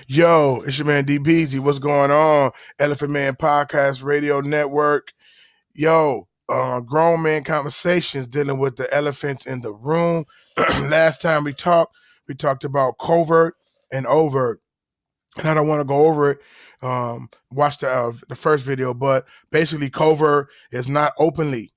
Yo, it's your man DBZ. What's going on? Elephant Man Podcast Radio Network. Yo, grown man conversations dealing with the elephants in the room. Last time we talked about covert and overt. And I don't want to go over it. Watch the first video, but basically, covert is not openly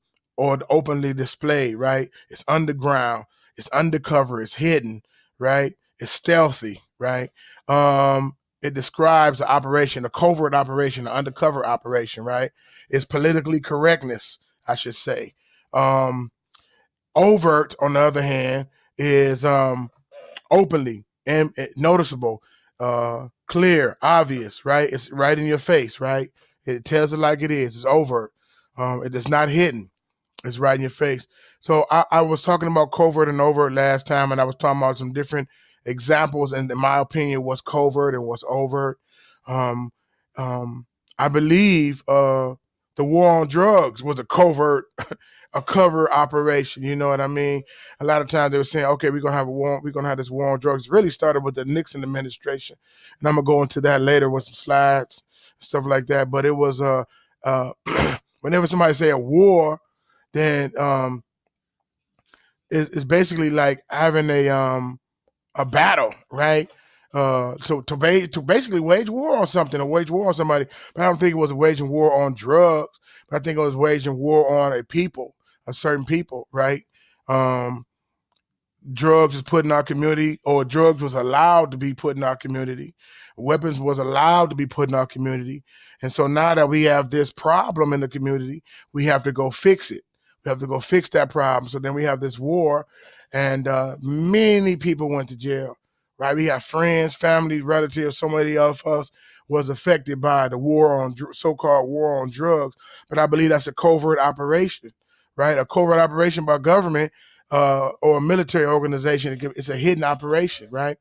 displayed, right? It's underground, it's undercover, it's hidden, right? It's stealthy, right? It describes the operation, a covert operation, the undercover operation, right? It's politically correctness, I should say. Overt, on the other hand, is openly and noticeable, clear, obvious, right? It's right in your face, right? It tells it like it is. It's overt. It is not hidden. It's right in your face. So I was talking about covert and overt last time, and I was talking about some different examples, and in my opinion, what's covert and what's overt. Um, I believe the war on drugs was a covert, a cover operation. You know what I mean? A lot of times they were saying, "Okay, we're gonna have a war. We're gonna have this war on drugs." It really started with the Nixon administration, and I'm gonna go into that later with some slides and stuff like that. But it was whenever somebody say a war, then it's basically like having a battle, right? To basically wage war on something, or wage war on somebody. But I don't think it was waging war on drugs. But I think it was waging war on a certain people, right? Um, Drugs is put in our community, or drugs was allowed to be put in our community. Weapons was allowed to be put in our community. And so now that we have this problem in the community, we have to go fix it. We have to go fix that problem. So then we have this war, and many people went to jail, right? We have friends, family, relatives, somebody of us was affected by the war on so-called war on drugs. But I believe that's a covert operation, right? A covert operation by government or a military organization. It's a hidden operation, right?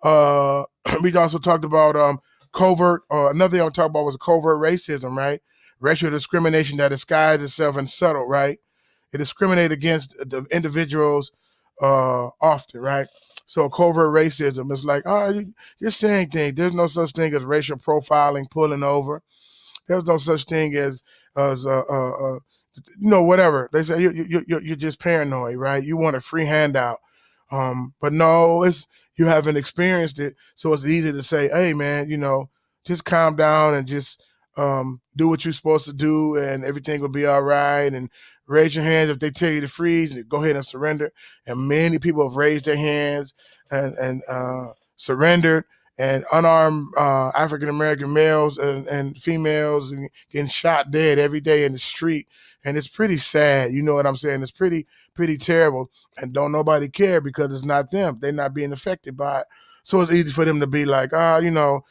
We also talked about covert. Another thing I talked about was covert racism, right? Racial discrimination that disguises itself and subtle, right? It discriminates against the individuals often, right? So covert racism is like, you're saying things. There's no such thing as racial profiling, pulling over. There's no such thing as whatever they say. You're just paranoid, right? You want a free handout, but no, it's you haven't experienced it, so it's easy to say, hey man, just calm down and just do what you're supposed to do, and everything will be all right. And raise your hands if they tell you to freeze, and go ahead and surrender. And many people have raised their hands and surrendered, and unarmed African American males and females getting shot dead every day in the street. And it's pretty sad. You know what I'm saying? It's pretty terrible. And don't nobody care because it's not them. They're not being affected by it. So it's easy for them to be like, well,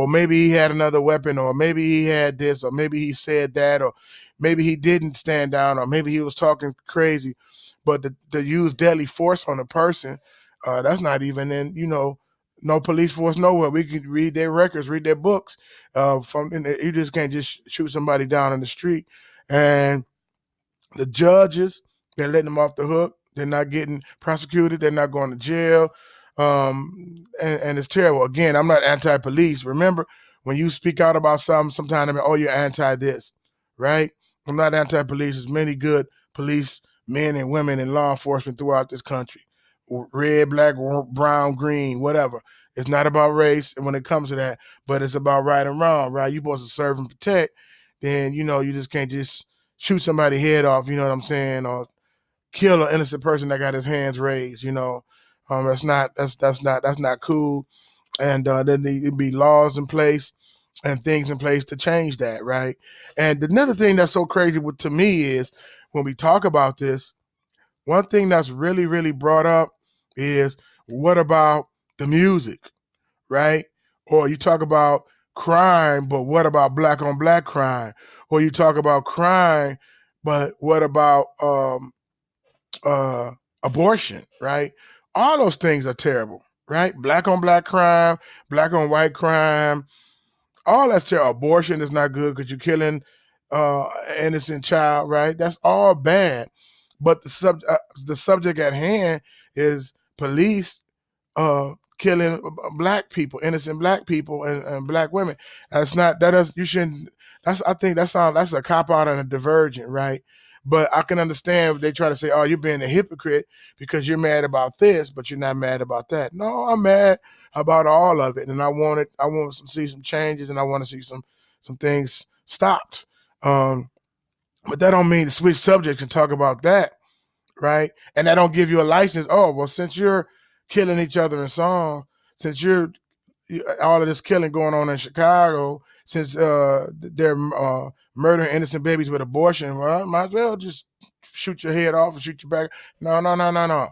maybe he had another weapon, or maybe he had this, or maybe he said that, or maybe he didn't stand down, or maybe he was talking crazy. But to use deadly force on a person, that's not even in, no police force nowhere. We can read their records, read their books. You just can't just shoot somebody down in the street. And the judges, they're letting them off the hook. They're not getting prosecuted. They're not going to jail. And it's terrible. Again, I'm not anti-police. Remember, when you speak out about something, sometimes you're anti this, right? I'm not anti-police. There's many good police men and women in law enforcement throughout this country. Red, black, brown, green, whatever. It's not about race when it comes to that, but it's about right and wrong, right? You're supposed to serve and protect. Then, you just can't just shoot somebody's head off, you know what I'm saying, or kill an innocent person that got his hands raised, that's not cool. And there need to be laws in place and things in place to change that, right? And another thing that's so crazy to me is when we talk about this, one thing that's really, really brought up is, what about the music, right? Or you talk about crime, but what about black on black crime? Or you talk about crime, but what about abortion, right? All those things are terrible, right? Black on black crime, black on white crime, all that's terrible. Abortion is not good because you're killing an innocent child, right? That's all bad. But the subject at hand is police killing black people, innocent black people, and black women. That's not that is you shouldn't. That's I think that's a cop out and a divergent, right? But I can understand if they try to say, "Oh, you're being a hypocrite because you're mad about this, but you're not mad about that." No, I'm mad about all of it, and I want it. I want to see some changes, and I want to see some things stopped. Um, but that don't mean to switch subjects and talk about that, right? And that don't give you a license. Oh, well, since you're killing each other in song, since you're all of this killing going on in Chicago, since they're murdering innocent babies with abortion, well, might as well just shoot your head off and shoot your back. No, no, no, no, no.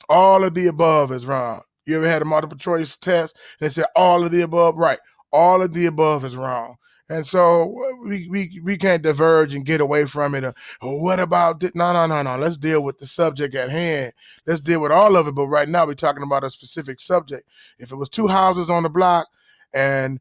All of the above is wrong. You ever had a multiple choice test and they said all of the above? Right. All of the above is wrong. And so we can't diverge and get away from it. What about this? No, no, no, no. Let's deal with the subject at hand. Let's deal with all of it. But right now we're talking about a specific subject. If it was two houses on the block and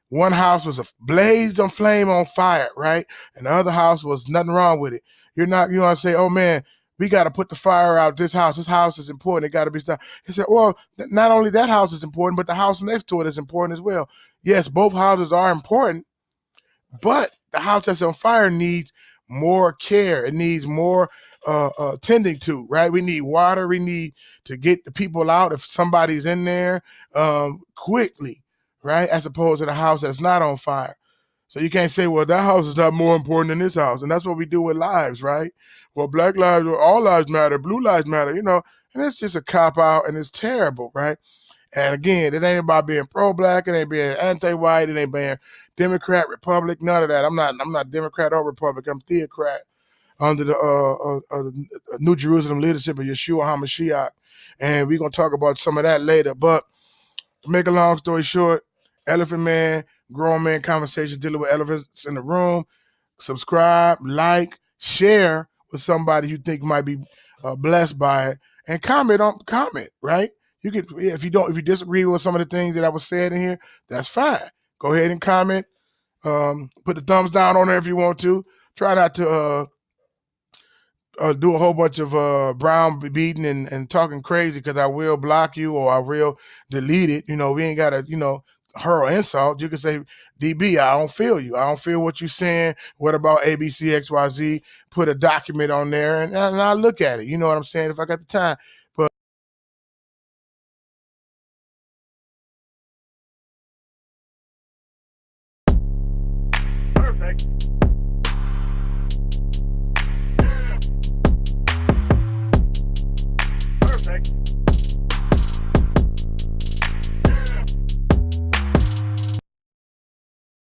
one house was a blazed on flame on fire, right? And the other house was nothing wrong with it. You're not, you want to say, oh man, we got to put the fire out. This house is important. It got to be stopped. He said, well, not only that house is important, but the house next to it is important as well. Yes, both houses are important, but the house that's on fire needs more care. It needs more tending to, right? We need water. We need to get the people out if somebody's in there quickly, right? As opposed to the house that's not on fire. So you can't say, well, that house is not more important than this house. And that's what we do with lives, right? Well, black lives, all lives matter, blue lives matter, and it's just a cop out and it's terrible, right? And again, it ain't about being pro-black, it ain't being anti-white, it ain't being Democrat, Republic, none of that. I'm not Democrat or Republic. I'm theocrat under the New Jerusalem leadership of Yeshua HaMashiach. And we're going to talk about some of that later. But to make a long story short, Elephant Man, Grown Man Conversations dealing with elephants in the room. Subscribe, like, share with somebody you think might be blessed by it, and comment, right? You can, if you disagree with some of the things that I was saying in here, that's fine. Go ahead and comment. Put the thumbs down on there if you want to. Try not to do a whole bunch of brown beating and talking crazy, because I will block you or I will delete it. We ain't got to, hurl insult. You can say, DB, I don't feel you. I don't feel what you're saying. What about ABCXYZ? Put a document on there and I'll look at it. You know what I'm saying? If I got the time. But perfect.